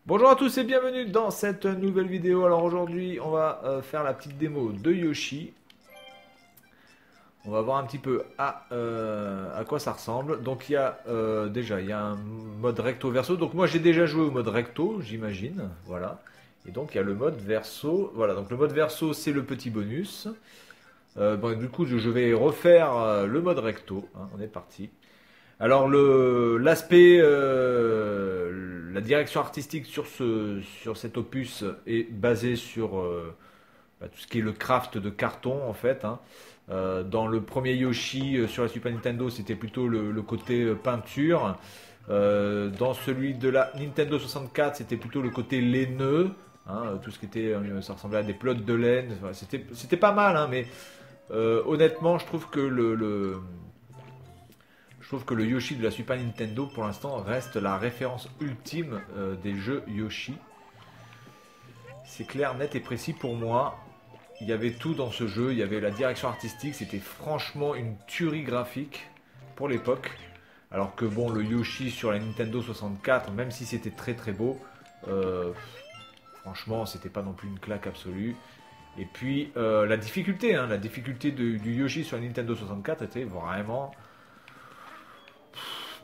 Bonjour à tous et bienvenue dans cette nouvelle vidéo. Alors aujourd'hui on va faire la petite démo de Yoshi. On va voir un petit peu à quoi ça ressemble. Donc il y a déjà il y a un mode recto verso. Donc moi j'ai déjà joué au mode recto, j'imagine. Voilà. Et donc il y a le mode verso. Voilà, donc le mode verso c'est le petit bonus. Bon, du coup je vais refaire le mode recto, hein. On est parti. Alors l'aspect, la direction artistique sur cet opus est basée sur tout ce qui est le craft de carton en fait, hein. Dans le premier Yoshi sur la Super Nintendo, c'était plutôt le côté peinture. Dans celui de la Nintendo 64, c'était plutôt le côté laineux, hein, tout ce qui était, ça ressemblait à des pelotes de laine. Enfin, c'était pas mal, hein, mais honnêtement, je trouve que le Yoshi de la Super Nintendo, pour l'instant, reste la référence ultime des jeux Yoshi. C'est clair, net et précis pour moi. Il y avait tout dans ce jeu. Il y avait la direction artistique. C'était franchement une tuerie graphique pour l'époque. Alors que bon, le Yoshi sur la Nintendo 64, même si c'était très très beau, euh, franchement, c'était pas non plus une claque absolue. Et puis la difficulté, hein, la difficulté du Yoshi sur la Nintendo 64 était vraiment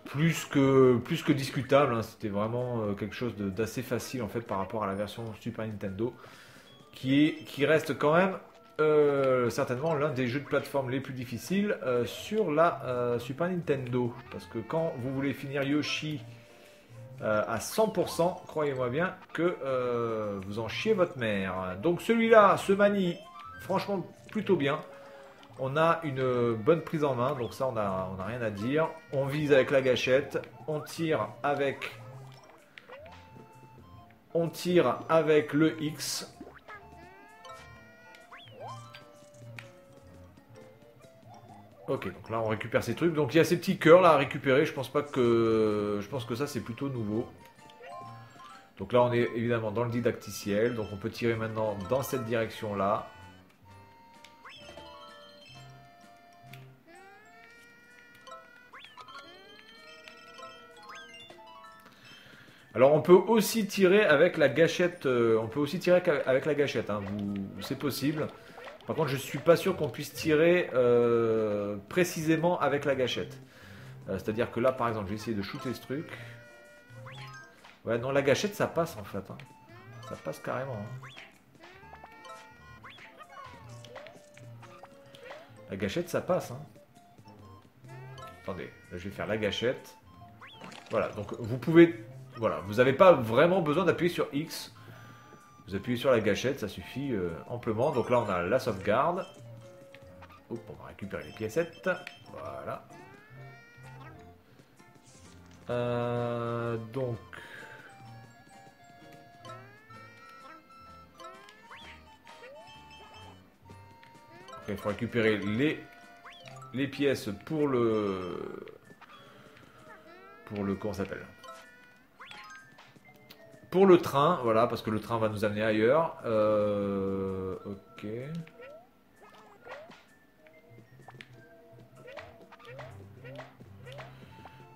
plus que discutable, hein. C'était vraiment quelque chose d'assez facile en fait par rapport à la version Super Nintendo, qui reste quand même certainement l'un des jeux de plateforme les plus difficiles sur la Super Nintendo. Parce que quand vous voulez finir Yoshi à 100%, croyez-moi bien que vous en chiez votre mère. Donc celui-là se manie franchement plutôt bien. On a une bonne prise en main, donc ça on a rien à dire. On vise avec la gâchette, on tire avec le X. Ok, donc là on récupère ces trucs. Donc il y a ces petits cœurs là à récupérer. Je pense que ça c'est plutôt nouveau. Donc là on est évidemment dans le didacticiel, donc on peut tirer maintenant dans cette direction là. Alors on peut aussi tirer avec la gâchette, avec la gâchette, hein, c'est possible. Par contre je suis pas sûr qu'on puisse tirer précisément avec la gâchette. C'est-à-dire que là par exemple je vais essayer de shooter ce truc. Ouais non, la gâchette ça passe en fait, hein. Ça passe carrément, hein. La gâchette ça passe, hein. Attendez, là je vais faire la gâchette. Voilà, donc vous pouvez... Voilà, vous n'avez pas vraiment besoin d'appuyer sur X. Vous appuyez sur la gâchette, ça suffit amplement. Donc là, on a la sauvegarde. Hop, on va récupérer les piécettes. Voilà. Donc... il faut récupérer les pièces pour le... Comment ça s'appelle? Pour le train, voilà, parce que le train va nous amener ailleurs. Ok.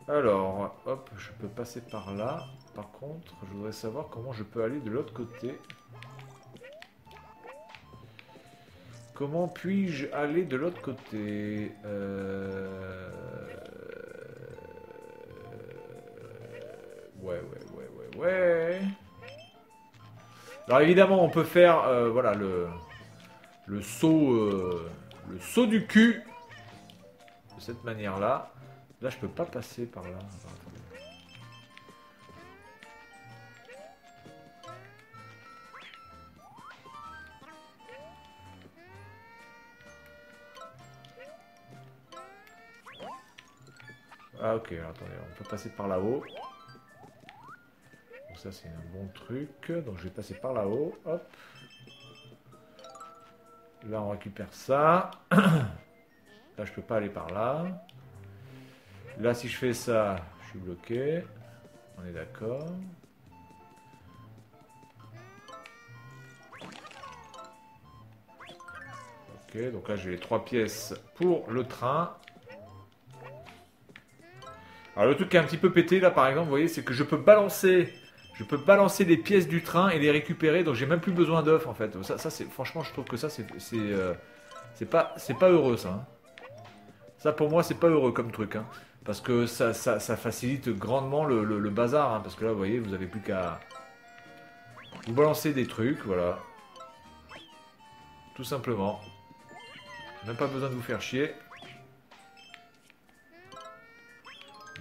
Alors, hop, je peux passer par là. Par contre, je voudrais savoir comment je peux aller de l'autre côté. Comment puis-je aller de l'autre côté? Ouais. Alors évidemment, on peut faire voilà le le saut du cul de cette manière-là. Là, je peux pas passer par là. Attendez. Ah ok, alors, attendez, on peut passer par là-haut. Donc ça c'est un bon truc. Donc je vais passer par là-haut. Hop. Là on récupère ça. Là je peux pas aller par là. Là si je fais ça, je suis bloqué. On est d'accord. Ok, donc là j'ai les 3 pièces pour le train. Alors le truc qui est un petit peu pété là par exemple, vous voyez, c'est que je peux balancer Je peux balancer les pièces du train et les récupérer, donc j'ai même plus besoin d'œufs en fait. Ça c'est franchement, je trouve que ça c'est pas heureux ça. Hein. Ça pour moi c'est pas heureux comme truc, hein, parce que ça facilite grandement le bazar, hein, parce que là vous voyez, vous avez plus qu'à vous balancer des trucs, voilà, tout simplement. Même pas besoin de vous faire chier.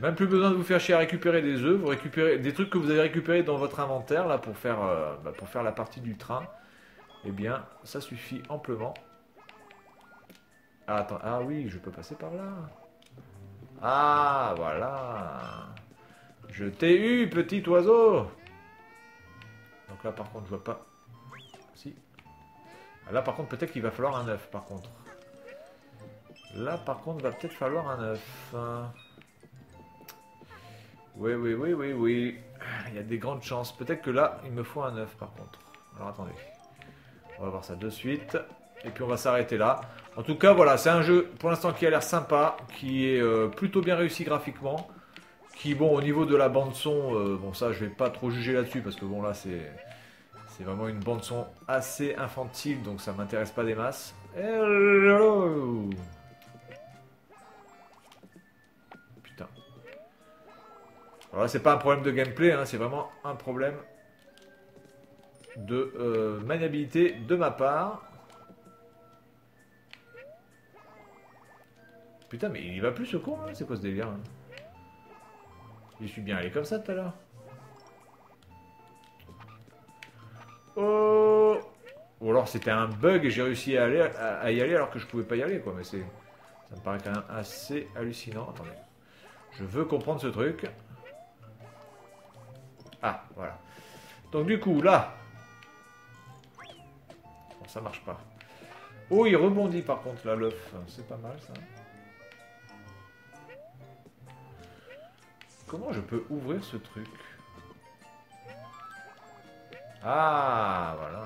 Même plus besoin de vous faire chier à récupérer des œufs. Vous récupérez des trucs que vous avez récupérés dans votre inventaire là pour faire la partie du train. Eh bien, ça suffit amplement. Ah, attends, ah oui, je peux passer par là. Ah, voilà. Je t'ai eu, petit oiseau. Donc là, par contre, je vois pas. Si. Là, par contre, peut-être qu'il va falloir un œuf, par contre. Là, par contre, il va peut-être falloir un œuf. Oui, oui, oui, oui, oui. Il y a des grandes chances. Peut-être que là, il me faut un œuf, par contre. Alors, attendez. On va voir ça de suite. Et puis, on va s'arrêter là. En tout cas, voilà, c'est un jeu, pour l'instant, qui a l'air sympa, qui est plutôt bien réussi graphiquement. Qui, bon, au niveau de la bande-son, bon, ça, je vais pas trop juger là-dessus, parce que, bon, là, c'est vraiment une bande-son assez infantile, donc ça m'intéresse pas des masses. Hello! Putain. Alors là, c'est pas un problème de gameplay, hein, c'est vraiment un problème de maniabilité de ma part. Putain, mais il y va plus ce con, hein, c'est quoi ce délire, hein? Je suis bien allé comme ça tout à l'heure. Oh! Ou alors c'était un bug et j'ai réussi à y aller alors que je pouvais pas y aller, quoi. Mais ça me paraît quand même assez hallucinant. Attendez. Je veux comprendre ce truc. Ah, voilà. Donc du coup, là. Bon, ça marche pas. Oh, il rebondit par contre, là, l'œuf. C'est pas mal, ça. Comment je peux ouvrir ce truc? Ah, voilà.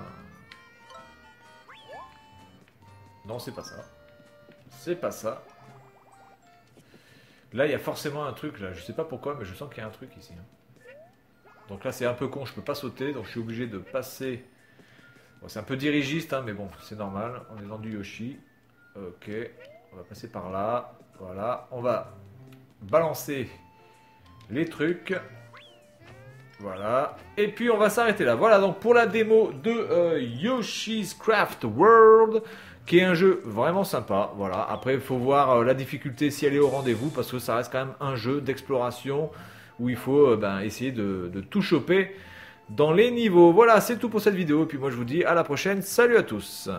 Non, c'est pas ça. C'est pas ça. Là, il y a forcément un truc, là. Je sais pas pourquoi, mais je sens qu'il y a un truc ici. Hein. Donc là, c'est un peu con. Je peux pas sauter, donc je suis obligé de passer. Bon, c'est un peu dirigiste, hein, mais bon, c'est normal. On est dans du Yoshi. Ok. On va passer par là. Voilà. On va balancer les trucs. Voilà. Et puis on va s'arrêter là. Voilà donc pour la démo de Yoshi's Craft World, qui est un jeu vraiment sympa. Voilà. Après il faut voir la difficulté si elle est au rendez-vous, parce que ça reste quand même un jeu d'exploration où il faut essayer de tout choper dans les niveaux. Voilà, c'est tout pour cette vidéo. Et puis moi je vous dis à la prochaine. Salut à tous.